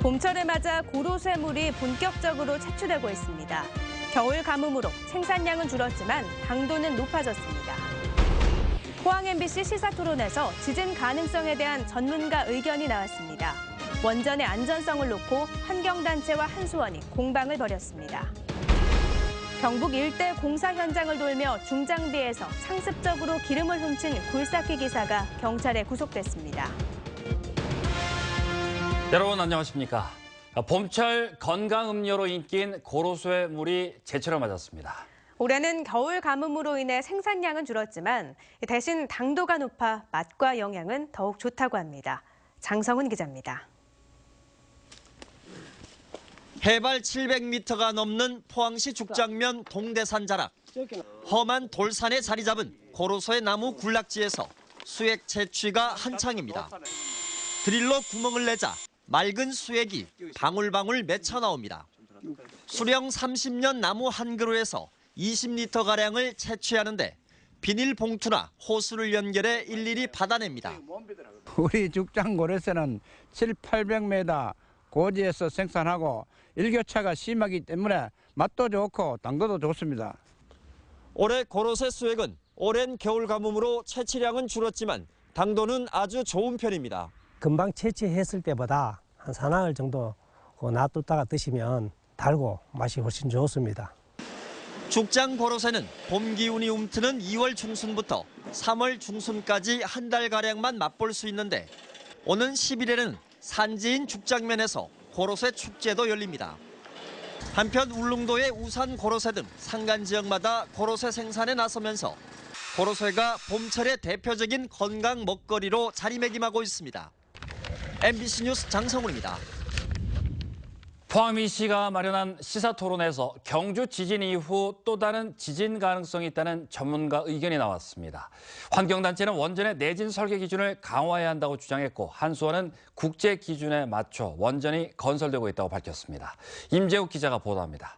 봄철을 맞아 고로쇠물이 본격적으로 채취되고 있습니다. 겨울 가뭄으로 생산량은 줄었지만 당도는 높아졌습니다. 포항 MBC 시사토론에서 지진 가능성에 대한 전문가 의견이 나왔습니다. 원전의 안전성을 놓고 환경단체와 한수원이 공방을 벌였습니다. 경북 일대 공사 현장을 돌며 중장비에서 상습적으로 기름을 훔친 굴삭기 기사가 경찰에 구속됐습니다. 여러분 안녕하십니까. 봄철 건강음료로 인기인 고로쇠 물이 제철을 맞았습니다. 올해는 겨울 가뭄으로 인해 생산량은 줄었지만 대신 당도가 높아 맛과 영양은 더욱 좋다고 합니다. 장성훈 기자입니다. 해발 700m가 넘는 포항시 죽장면 동대산 자락. 험한 돌산에 자리 잡은 고로쇠 나무 굴락지에서 수액 채취가 한창입니다. 드릴로 구멍을 내자 맑은 수액이 방울방울 맺혀 나옵니다. 수령 30년 나무 한 그루에서 20리터가량을 채취하는데 비닐봉투나 호스를 연결해 일일이 받아냅니다. 우리 죽장 고로쇠는 700~800m 고지에서 생산하고 일교차가 심하기 때문에 맛도 좋고 당도도 좋습니다. 올해 고로쇠 수액은 오랜 겨울 가뭄으로 채취량은 줄었지만 당도는 아주 좋은 편입니다. 금방 채취했을 때보다 한 사나흘 정도 놔뒀다가 드시면 달고 맛이 훨씬 좋습니다. 죽장 고로쇠는 봄 기운이 움트는 2월 중순부터 3월 중순까지 한 달가량만 맛볼 수 있는데 오는 10일에는 산지인 죽장면에서 고로쇠 축제도 열립니다. 한편 울릉도의 우산 고로쇠 등 산간 지역마다 고로쇠 생산에 나서면서 고로쇠가 봄철의 대표적인 건강 먹거리로 자리매김하고 있습니다. MBC 뉴스 장성훈입니다. 포항시가 마련한 시사토론에서 경주 지진 이후 또 다른 지진 가능성이 있다는 전문가 의견이 나왔습니다. 환경단체는 원전의 내진 설계 기준을 강화해야 한다고 주장했고 한수원은 국제 기준에 맞춰 원전이 건설되고 있다고 밝혔습니다. 임재욱 기자가 보도합니다.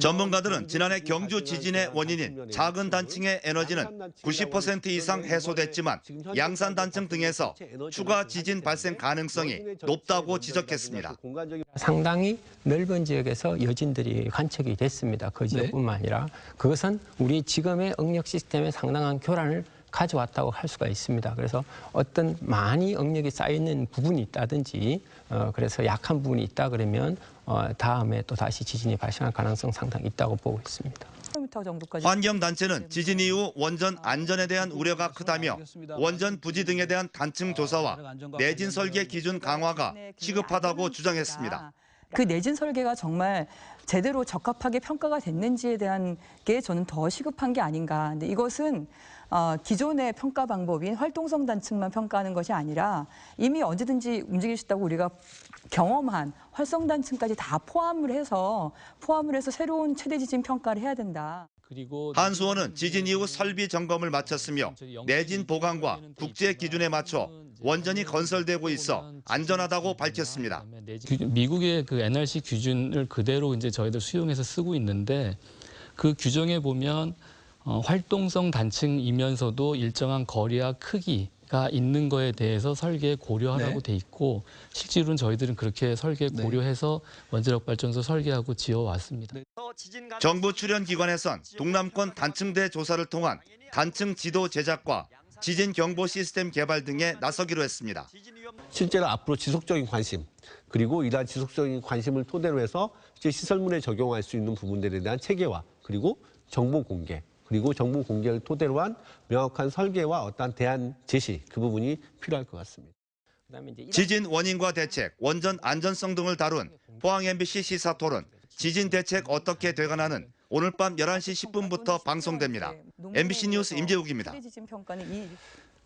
전문가들은 지난해 경주 지진의 원인인 작은 단층의 에너지는 90% 이상 해소됐지만 양산 단층 등에서 추가 지진 발생 가능성이 높다고 지적했습니다. 상당히 넓은 지역에서 여진들이 관측이 됐습니다. 그 지역뿐만 아니라 그것은 우리 지금의 응력 시스템에 상당한 교란을 가져왔다고 할 수가 있습니다. 그래서 어떤 많이 응력이 쌓여있는 부분이 있다든지 그래서 약한 부분이 있다 그러면 다음에 또 다시 지진이 발생할 가능성 상당히 있다고 보고 있습니다. 환경단체는 지진 이후 원전 안전에 대한 우려가 크다며 원전 부지 등에 대한 단층 조사와 내진 설계 기준 강화가 시급하다고 주장했습니다. 그 내진 설계가 정말 제대로 적합하게 평가가 됐는지에 대한 게 저는 더 시급한 게 아닌가. 근데 이것은 기존의 평가 방법인 활동성 단층만 평가하는 것이 아니라 이미 언제든지 움직일 수 있다고 우리가 경험한 활성 단층까지 다 포함을 해서 새로운 최대 지진 평가를 해야 된다. 한수원은 지진 이후 설비 점검을 마쳤으며 내진 보강과 국제 기준에 맞춰 원전이 건설되고 있어 안전하다고 밝혔습니다. 미국의 그 NRC 규준을 그대로 이제 저희들 수용해서 쓰고 있는데 그 규정에 보면 활동성 단층이면서도 일정한 거리와 크기가 있는 거에 대해서 설계에 고려하라고 돼 있고 실제로는 저희들은 그렇게 설계 고려해서 원자력 발전소 설계하고 지어왔습니다. 정부 출연 기관에선 동남권 단층대 조사를 통한 단층 지도 제작과 지진 경보 시스템 개발 등에 나서기로 했습니다. 실제로 앞으로 지속적인 관심 그리고 이러한 지속적인 관심을 토대로 해서 시설물에 적용할 수 있는 부분들에 대한 체계화 그리고 정보 공개 그리고 정보 공개를 토대로 한 명확한 설계와 어떠한 대안 제시 그 부분이 필요할 것 같습니다. 지진 원인과 대책, 원전 안전성 등을 다룬 포항 MBC 시사토론 지진 대책 어떻게 돼가나는 오늘 밤 11시 10분부터 방송됩니다. MBC 뉴스 임재욱입니다.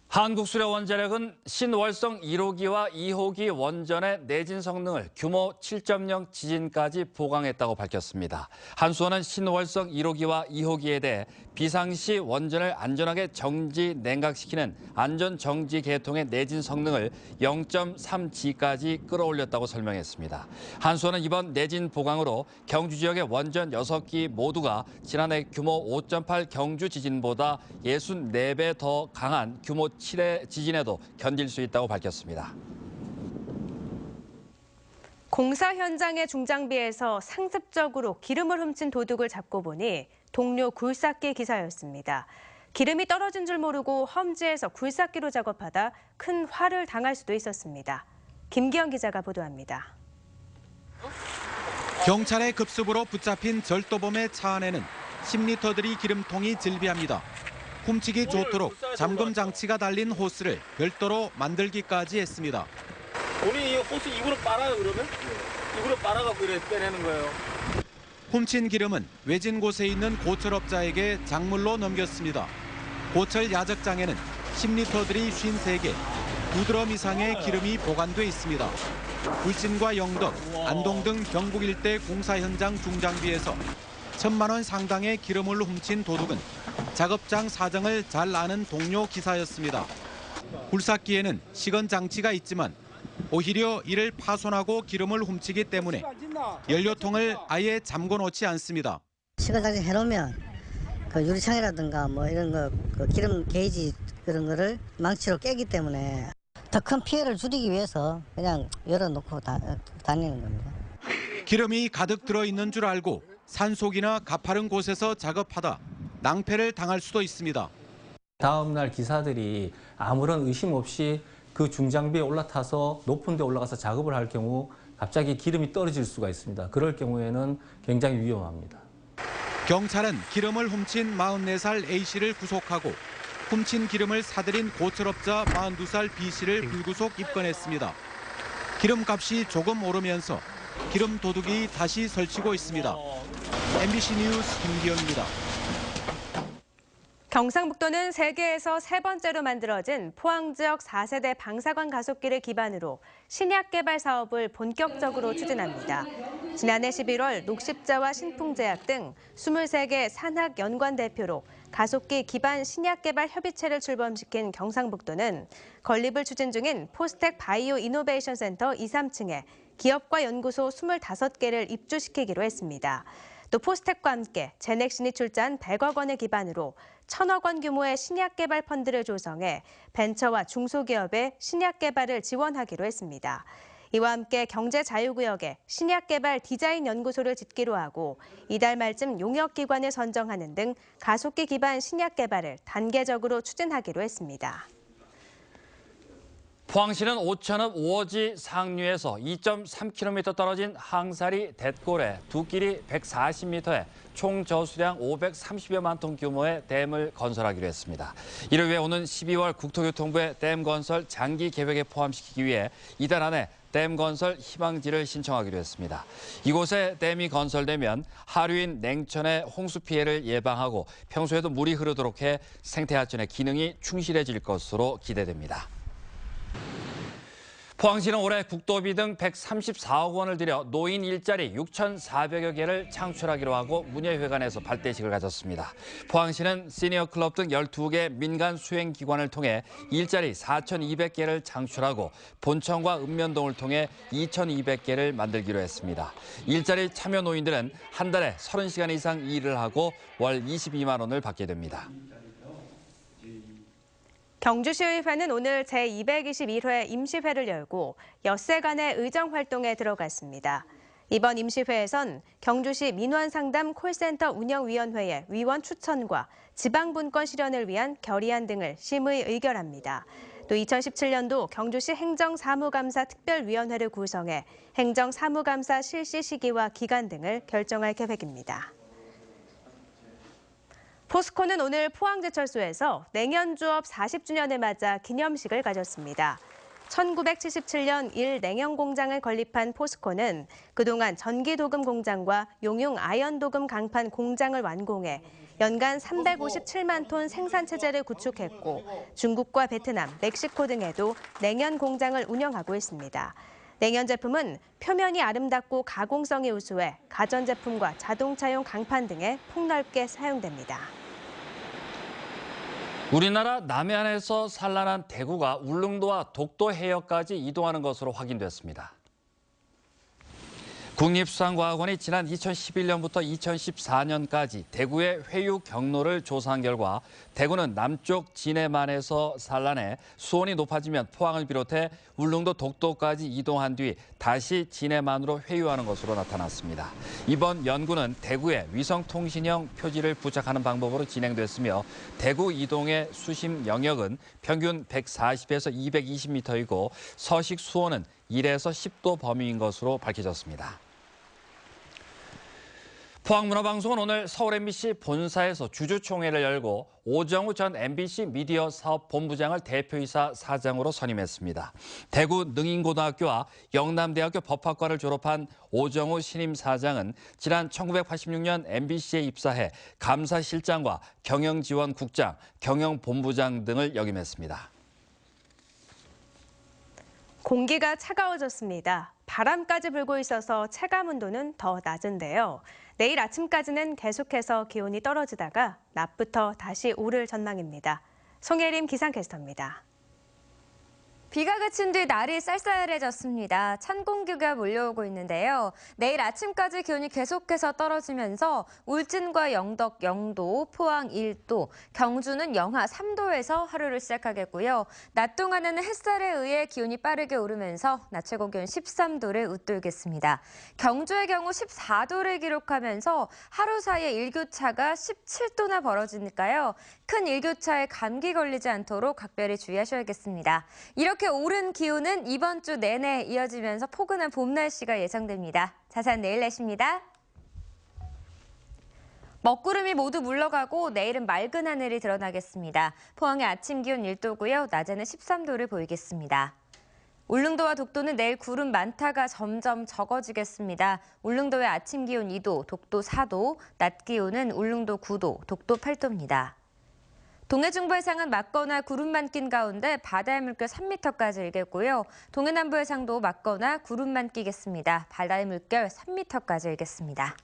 한국수력원자력은 신월성 1호기와 2호기 원전의 내진 성능을 규모 7.0 지진까지 보강했다고 밝혔습니다. 한수원은 신월성 1호기와 2호기에 대해 비상시 원전을 안전하게 정지 냉각시키는 안전정지 계통의 내진 성능을 0.3G까지 끌어올렸다고 설명했습니다. 한수원은 이번 내진 보강으로 경주 지역의 원전 6기 모두가 지난해 규모 5.8 경주 지진보다 64배 더 강한 규모 7의 지진에도 견딜 수 있다고 밝혔습니다. 공사 현장의 중장비에서 상습적으로 기름을 훔친 도둑을 잡고 보니 동료 굴삭기 기사였습니다. 기름이 떨어진 줄 모르고 험지에서 굴삭기로 작업하다 큰 화를 당할 수도 있었습니다. 김기영 기자가 보도합니다. 경찰의 급습으로 붙잡힌 절도범의 차 안에는 10리터들이 기름통이 즐비합니다. 훔치기 좋도록 잠금 장치가 달린 호스를 별도로 만들기까지 했습니다. 우리 이 호스 입으로 빨아요, 그러면? 입으로 빨아갖고 이렇게 빼내는 거예요. 훔친 기름은 외진 곳에 있는 고철업자에게 작물로 넘겼습니다. 고철 야적장에는 10리터들이 53개, 2드럼 이상의 기름이 보관돼 있습니다. 울진과 영덕, 안동 등 경북 일대 공사 현장 중장비에서 1,000만 원 상당의 기름을 훔친 도둑은 작업장 사정을 잘 아는 동료 기사였습니다. 굴삭기에는 시건 장치가 있지만 오히려 이를 파손하고 기름을 훔치기 때문에 연료통을 아예 잠궈 놓지 않습니다. 시건 장치 해놓으면 그 유리창이라든가 뭐 이런 거 그 기름 게이지 그런 거를 망치로 깨기 때문에 더 큰 피해를 줄이기 위해서 그냥 열어놓고 다니는 겁니다. 기름이 가득 들어있는 줄 알고 산속이나 가파른 곳에서 작업하다 낭패를 당할 수도 있습니다. 다음 날 기사들이 아무런 의심 없이 그 중장비에 올라타서 높은 데 올라가서 작업을 할 경우 갑자기 기름이 떨어질 수가 있습니다. 그럴 경우에는 굉장히 위험합니다. 경찰은 기름을 훔친 44살 A씨를 구속하고 훔친 기름을 사들인 고철업자 42살 B씨를 불구속 입건했습니다. 기름값이 조금 오르면서 기름 도둑이 다시 설치고 있습니다. MBC 뉴스 김기영입니다. 경상북도는 세계에서 3번째로 만들어진 포항 지역 4세대 방사관 가속기를 기반으로 신약 개발 사업을 본격적으로 추진합니다. 지난해 11월 녹십자와 신풍제약 등 23개 산학 연관 대표로 가속기 기반 신약 개발 협의체를 출범시킨 경상북도는 건립을 추진 중인 포스텍 바이오 이노베이션 센터 2, 3층에 기업과 연구소 25개를 입주시키기로 했습니다. 또 포스텍과 함께 제넥신이 출자한 100억 원을 기반으로 1,000억 원 규모의 신약 개발 펀드를 조성해 벤처와 중소기업의 신약 개발을 지원하기로 했습니다. 이와 함께 경제자유구역에 신약 개발 디자인 연구소를 짓기로 하고 이달 말쯤 용역기관을 선정하는 등 가속기 기반 신약 개발을 단계적으로 추진하기로 했습니다. 포항시는 오천읍 오어지 상류에서 2.3km 떨어진 항사리 뎃골에 두길이 140m에 총 저수량 530여만 톤 규모의 댐을 건설하기로 했습니다. 이를 위해 오는 12월 국토교통부의 댐 건설 장기 계획에 포함시키기 위해 이달 안에 댐 건설 희망지를 신청하기로 했습니다. 이곳에 댐이 건설되면 하류인 냉천의 홍수 피해를 예방하고 평소에도 물이 흐르도록 해 생태하천의 기능이 충실해질 것으로 기대됩니다. 포항시는 올해 국도비 등 134억 원을 들여 노인 일자리 6,400여 개를 창출하기로 하고 문예회관에서 발대식을 가졌습니다. 포항시는 시니어 클럽 등 12개 민간 수행기관을 통해 일자리 4,200개를 창출하고 본청과 읍면동을 통해 2,200개를 만들기로 했습니다. 일자리 참여 노인들은 한 달에 30시간 이상 일을 하고 월 22만 원을 받게 됩니다. 경주시의회는 오늘 제221회 임시회를 열고 엿새간의 의정활동에 들어갔습니다. 이번 임시회에선 경주시 민원상담 콜센터 운영위원회의 위원 추천과 지방분권 실현을 위한 결의안 등을 심의 의결합니다. 또 2017년도 경주시 행정사무감사 특별위원회를 구성해 행정사무감사 실시 시기와 기간 등을 결정할 계획입니다. 포스코는 오늘 포항제철소에서 냉연주업 40주년을 맞아 기념식을 가졌습니다. 1977년 1냉연공장을 건립한 포스코는 그동안 전기도금 공장과 용융 아연도금 강판 공장을 완공해 연간 357만 톤 생산체제를 구축했고 중국과 베트남, 멕시코 등에도 냉연 공장을 운영하고 있습니다. 냉연 제품은 표면이 아름답고 가공성이 우수해 가전제품과 자동차용 강판 등에 폭넓게 사용됩니다. 우리나라 남해안에서 산란한 대구가 울릉도와 독도 해역까지 이동하는 것으로 확인됐습니다. 국립수산과학원이 지난 2011년부터 2014년까지 대구의 회유 경로를 조사한 결과 대구는 남쪽 진해만에서 산란해 수온이 높아지면 포항을 비롯해 울릉도 독도까지 이동한 뒤 다시 진해만으로 회유하는 것으로 나타났습니다. 이번 연구는 대구에 위성통신형 표지를 부착하는 방법으로 진행됐으며 대구 이동의 수심 영역은 평균 140에서 220m이고 서식 수온은 1에서 10도 범위인 것으로 밝혀졌습니다. 포항문화방송은 오늘 서울 MBC 본사에서 주주총회를 열고 오정우 전 MBC 미디어 사업 본부장을 대표이사 사장으로 선임했습니다. 대구 능인고등학교와 영남대학교 법학과를 졸업한 오정우 신임 사장은 지난 1986년 MBC에 입사해 감사실장과 경영지원국장, 경영본부장 등을 역임했습니다. 공기가 차가워졌습니다. 바람까지 불고 있어서 체감 온도는 더 낮은데요. 내일 아침까지는 계속해서 기온이 떨어지다가 낮부터 다시 오를 전망입니다. 송혜림 기상캐스터입니다. 비가 그친 뒤 날이 쌀쌀해졌습니다. 찬 공기가 몰려오고 있는데요. 내일 아침까지 기온이 계속해서 떨어지면서 울진과 영덕 0도, 포항 1도, 경주는 영하 3도에서 하루를 시작하겠고요. 낮 동안에는 햇살에 의해 기온이 빠르게 오르면서 낮 최고 기온 13도를 웃돌겠습니다. 경주의 경우 14도를 기록하면서 하루 사이에 일교차가 17도나 벌어지니까요. 큰 일교차에 감기 걸리지 않도록 각별히 주의하셔야겠습니다. 이렇게 오른 기온은 이번 주 내내 이어지면서 포근한 봄 날씨가 예상됩니다. 자세한 내일 날씨입니다. 먹구름이 모두 물러가고 내일은 맑은 하늘이 드러나겠습니다. 포항의 아침 기온 1도고요. 낮에는 13도를 보이겠습니다. 울릉도와 독도는 내일 구름 많다가 점점 적어지겠습니다. 울릉도의 아침 기온 2도, 독도 4도, 낮 기온은 울릉도 9도, 독도 8도입니다. 동해중부 해상은 맑거나 구름만 낀 가운데 바다의 물결 3m까지 일겠고요. 동해남부 해상도 맑거나 구름만 끼겠습니다. 바다의 물결 3m까지 일겠습니다.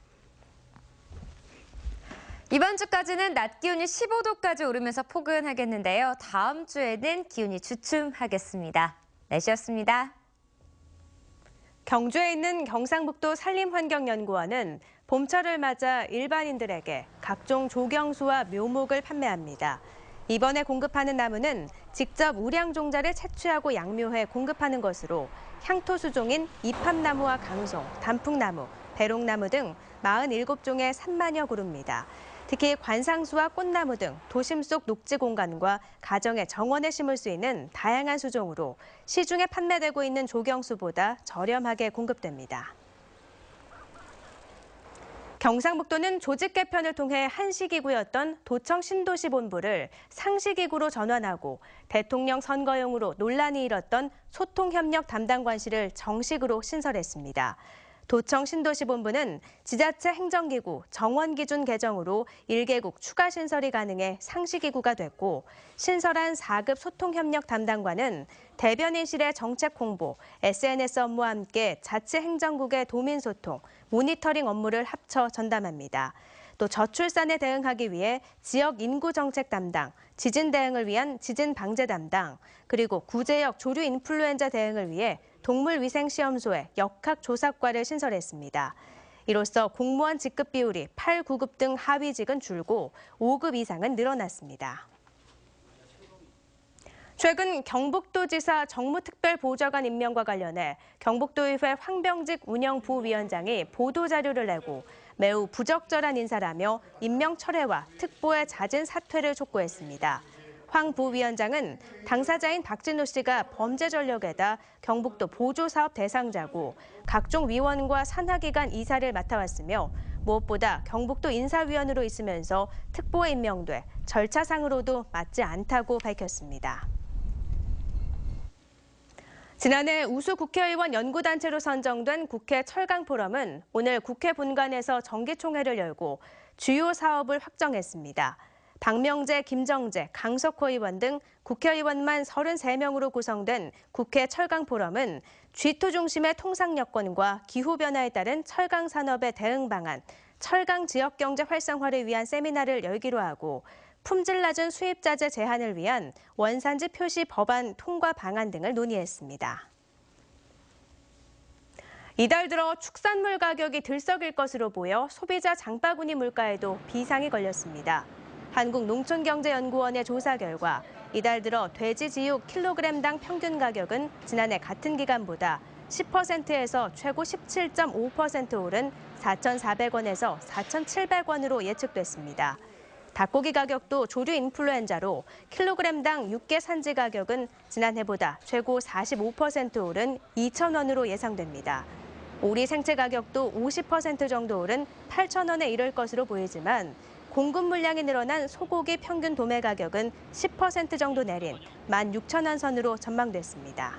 이번 주까지는 낮 기온이 15도까지 오르면서 포근하겠는데요. 다음 주에는 기온이 주춤하겠습니다. 날씨였습니다. 경주에 있는 경상북도 산림환경연구원은 봄철을 맞아 일반인들에게 각종 조경수와 묘목을 판매합니다. 이번에 공급하는 나무는 직접 우량종자를 채취하고 양묘해 공급하는 것으로 향토수종인 이팝나무와 강송, 단풍나무, 배롱나무 등 47종의 3만여 그루입니다. 특히 관상수와 꽃나무 등 도심 속 녹지 공간과 가정의 정원에 심을 수 있는 다양한 수종으로 시중에 판매되고 있는 조경수보다 저렴하게 공급됩니다. 경상북도는 조직 개편을 통해 한시기구였던 도청 신도시본부를 상시기구로 전환하고 대통령 선거용으로 논란이 일었던 소통협력 담당관실을 정식으로 신설했습니다. 도청 신도시본부는 지자체 행정기구 정원기준 개정으로 1개국 추가 신설이 가능해 상시기구가 됐고 신설한 4급 소통협력 담당관은 대변인실의 정책 홍보, SNS 업무와 함께 자치 행정국의 도민소통, 모니터링 업무를 합쳐 전담합니다. 또 저출산에 대응하기 위해 지역 인구 정책 담당, 지진 대응을 위한 지진 방제 담당, 그리고 구제역 조류 인플루엔자 대응을 위해 동물위생시험소의 역학조사과를 신설했습니다. 이로써 공무원 직급 비율이 8, 9급 등 하위직은 줄고 5급 이상은 늘어났습니다. 최근 경북도지사 정무특별보좌관 임명과 관련해 경북도의회 황병직 운영부위원장이 보도자료를 내고 매우 부적절한 인사라며 임명 철회와 특보의 잦은 사퇴를 촉구했습니다. 황 부위원장은 당사자인 박진우 씨가 범죄 전력에다 경북도 보조사업 대상자고 각종 위원과 산하기관 이사를 맡아왔으며 무엇보다 경북도 인사위원으로 있으면서 특보에 임명돼 절차상으로도 맞지 않다고 밝혔습니다. 지난해 우수 국회의원 연구단체로 선정된 국회 철강포럼은 오늘 국회 본관에서 정기총회를 열고 주요 사업을 확정했습니다. 박명재, 김정재, 강석호 의원 등 국회의원만 33명으로 구성된 국회 철강포럼은 G2 중심의 통상 여건과 기후변화에 따른 철강 산업의 대응 방안, 철강 지역경제 활성화를 위한 세미나를 열기로 하고 품질 낮은 수입자재 제한을 위한 원산지 표시 법안 통과 방안 등을 논의했습니다. 이달 들어 축산물 가격이 들썩일 것으로 보여 소비자 장바구니 물가에도 비상이 걸렸습니다. 한국농촌경제연구원의 조사 결과 이달 들어 돼지 지육 킬로그램당 평균 가격은 지난해 같은 기간보다 10%에서 최고 17.5% 오른 4,400원에서 4,700원으로 예측됐습니다. 닭고기 가격도 조류 인플루엔자로 킬로그램당 육개 산지 가격은 지난해보다 최고 45% 오른 2,000원으로 예상됩니다. 오리 생채 가격도 50% 정도 오른 8,000원에 이를 것으로 보이지만 공급 물량이 늘어난 소고기 평균 도매 가격은 10% 정도 내린 16,000원 선으로 전망됐습니다.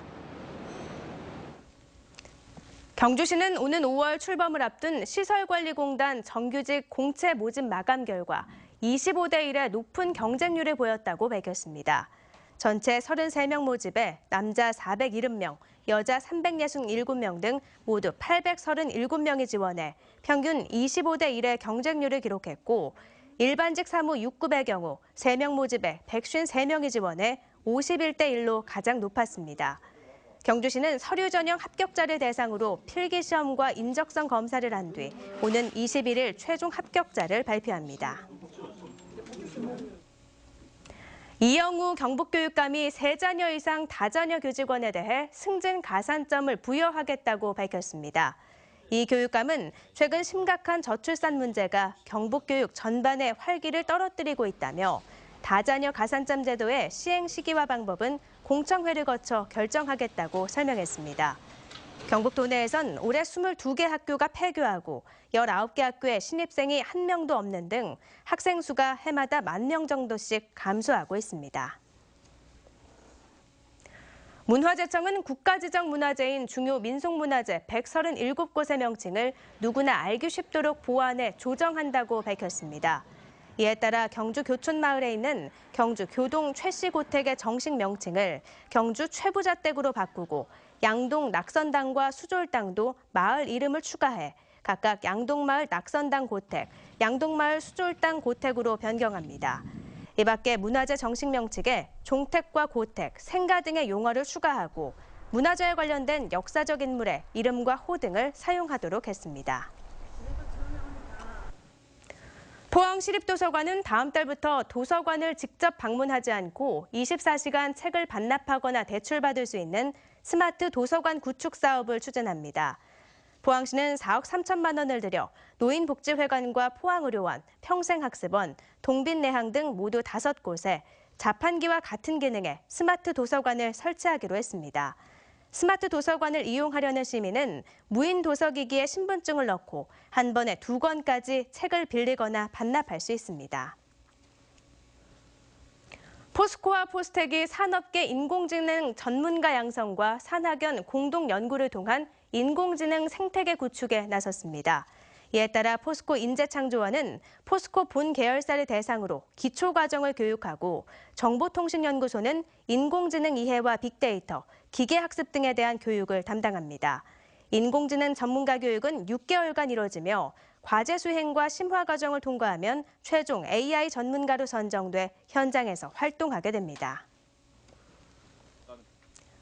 경주시는 오는 5월 출범을 앞둔 시설관리공단 정규직 공채 모집 마감 결과 25대 1의 높은 경쟁률을 보였다고 밝혔습니다. 전체 33명 모집에 남자 470명, 여자 367명 등 모두 837명이 지원해 평균 25대 1의 경쟁률을 기록했고 일반직 사무 6급의 경우 3명 모집에 153명이 지원해 51대 1로 가장 높았습니다. 경주시는 서류 전형 합격자를 대상으로 필기시험과 인적성 검사를 한 뒤 오는 21일 최종 합격자를 발표합니다. 이영우 경북교육감이 3자녀 이상 다자녀 교직원에 대해 승진 가산점을 부여하겠다고 밝혔습니다. 이 교육감은 최근 심각한 저출산 문제가 경북교육 전반의 활기를 떨어뜨리고 있다며 다자녀 가산점 제도의 시행 시기와 방법은 공청회를 거쳐 결정하겠다고 설명했습니다. 경북 도내에선 올해 22개 학교가 폐교하고 19개 학교에 신입생이 1명도 없는 등 학생 수가 해마다 10,000명 정도씩 감소하고 있습니다. 문화재청은 국가지정문화재인 중요 민속문화재 137곳의 명칭을 누구나 알기 쉽도록 보완해 조정한다고 밝혔습니다. 이에 따라 경주 교촌마을에 있는 경주 교동 최씨 고택의 정식 명칭을 경주 최부자댁으로 바꾸고 양동 낙선당과 수졸당도 마을 이름을 추가해 각각 양동마을 낙선당 고택, 양동마을 수졸당 고택으로 변경합니다. 이 밖에 문화재 정식 명칭에 종택과 고택, 생가 등의 용어를 추가하고 문화재에 관련된 역사적 인물의 이름과 호 등을 사용하도록 했습니다. 포항시립도서관은 다음 달부터 도서관을 직접 방문하지 않고 24시간 책을 반납하거나 대출받을 수 있는 스마트 도서관 구축 사업을 추진합니다. 포항시는 4억 3천만 원을 들여 노인복지회관과 포항의료원, 평생학습원, 동빛내항 등 모두 5곳에 자판기와 같은 기능의 스마트 도서관을 설치하기로 했습니다. 스마트 도서관을 이용하려는 시민은 무인 도서기기에 신분증을 넣고 한 번에 2권까지 책을 빌리거나 반납할 수 있습니다. 포스코와 포스텍이 산업계 인공지능 전문가 양성과 산학연 공동 연구를 통한 인공지능 생태계 구축에 나섰습니다. 이에 따라 포스코 인재창조원은 포스코 본 계열사를 대상으로 기초과정을 교육하고 정보통신연구소는 인공지능 이해와 빅데이터, 기계학습 등에 대한 교육을 담당합니다. 인공지능 전문가 교육은 6개월간 이뤄지며 과제 수행과 심화 과정을 통과하면 최종 AI 전문가로 선정돼 현장에서 활동하게 됩니다.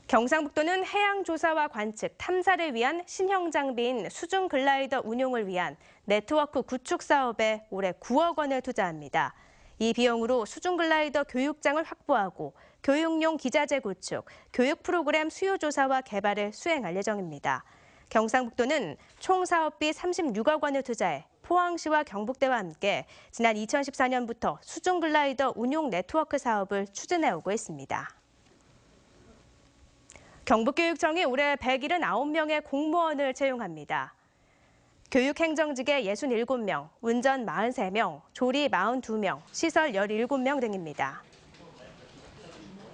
경상북도는 해양조사와 관측, 탐사를 위한 신형 장비인 수중 글라이더 운용을 위한 네트워크 구축 사업에 올해 9억 원을 투자합니다. 이 비용으로 수중 글라이더 교육장을 확보하고 교육용 기자재 구축, 교육 프로그램 수요 조사와 개발을 수행할 예정입니다. 경상북도는 총 사업비 36억 원을 투자해 포항시와 경북대와 함께 지난 2014년부터 수중 글라이더 운용 네트워크 사업을 추진해오고 있습니다. 경북교육청이 올해 179명의 공무원을 채용합니다. 교육행정직에 67명, 운전 43명, 조리 42명, 시설 17명 등입니다.